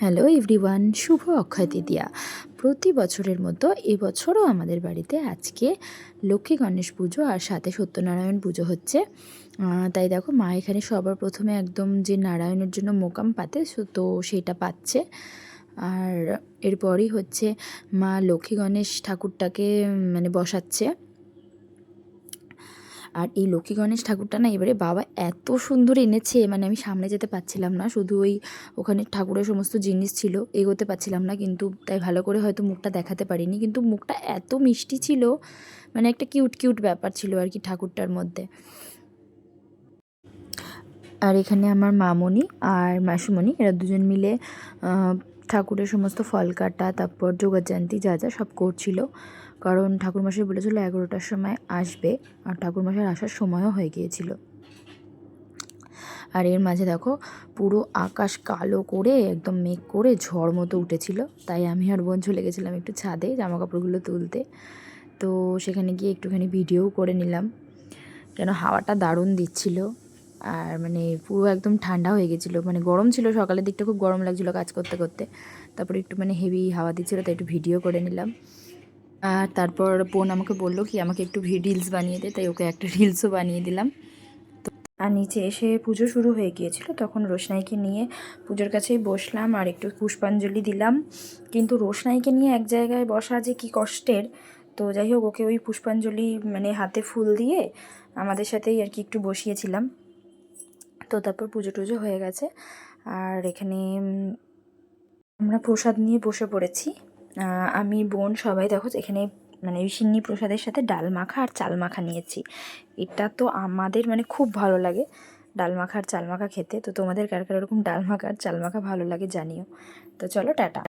Hello everyone, শুভ অক্ষয় তৃতীয়া। প্রতি বছরের মতো এবছরও আমাদের বাড়িতে আজকে লক্ষ্মী গণেশ পুজো আর সাথে সত্যনারায়ণ পুজো হচ্ছে। তাই দেখো মা এখানে সবার প্রথমে একদম যে নারায়ণের জন্য মোকাম পাতে তো সেটা পাচ্ছে। আর এরপরই হচ্ছে মা লক্ষ্মী গণেশ ঠাকুরটাকে মানে বসাচ্ছে। আর এই লক্ষ্মী গণেশ ঠাকুরটা না এবারে বাবা এত সুন্দর এনেছে, মানে আমি সামনে যেতে পারছিলাম না, শুধু ওই ওখানে ঠাকুরের সমস্ত জিনিস ছিল, এগোতে পারছিলাম না, কিন্তু তাই ভালো করে হয়তো মুখটা দেখাতে পারিনি, কিন্তু মুখটা এত মিষ্টি ছিল, মানে একটা কিউট কিউট ব্যাপার ছিল আর কি ঠাকুরটার মধ্যে। আর এখানে আমার মামনি আর মাসুমণি এরা দুজন মিলে ঠাকুরের সমস্ত ফল কাটা, তারপর যোগাযান্তি যা যা সব করছিল, কারণ ঠাকুরমশাই বলেছিল 11টার সময় আসবে, আর ঠাকুরমশাই আসার সময়ও হয়ে গিয়েছিল। আর এর মাঝে দেখো পুরো আকাশ কালো করে একদম মেঘ করে ঝড় মতো উঠেছিল, তাই আমি আর বোন চলে গেছিলাম একটু ছাদে জামাকাপড়গুলো তুলতে। তো সেখানে গিয়ে একটুখানি ভিডিও করে নিলাম, কেন হাওয়াটা দারুণ দিচ্ছিল। আর মানে পুরো একদম ঠান্ডা হয়ে গেছিলো, মানে গরম ছিল, সকালের দিকটা খুব গরম লাগছিলো কাজ করতে করতে, তারপরে একটু মানে হেভি হাওয়া দিচ্ছিলো, তাই একটু ভিডিও করে নিলাম। আর তারপর বোন আমাকে বললো কি আমাকে একটু রিলস বানিয়ে দে, তাই ওকে একটা রিলসও বানিয়ে দিলাম। আর নিচে এসে পুজো শুরু হয়ে গিয়েছিল, তখন রোশনাইকে নিয়ে পুজোর কাছেই বসলাম আর একটু পুষ্পাঞ্জলি দিলাম। কিন্তু রোশনাইকে নিয়ে এক জায়গায় বসা যে কি কষ্টের, তো যাই হোক ওকে ওই পুষ্পাঞ্জলি মানে হাতে ফুল দিয়ে আমাদের সাথেই আর কি একটু বসিয়েছিলাম। তো তারপর পুজো টুজো হয়ে গেছে, আর এখানে আমরা প্রসাদ নিয়ে বসে পড়েছি। আমি বোন সবাই দেখো এখানে মানে সিন্নি প্রসাদের সাথে ডাল মাখা আর চাল মাখা নিয়েছি। এটা তো আমাদের মানে খুব ভালো লাগে ডাল মাখা আর চাল মাখা খেতে। তো তোমাদের কার কার এরকম ডাল মাখা আর চাল মাখা ভালো লাগে জানিও। তো চলো টাটা।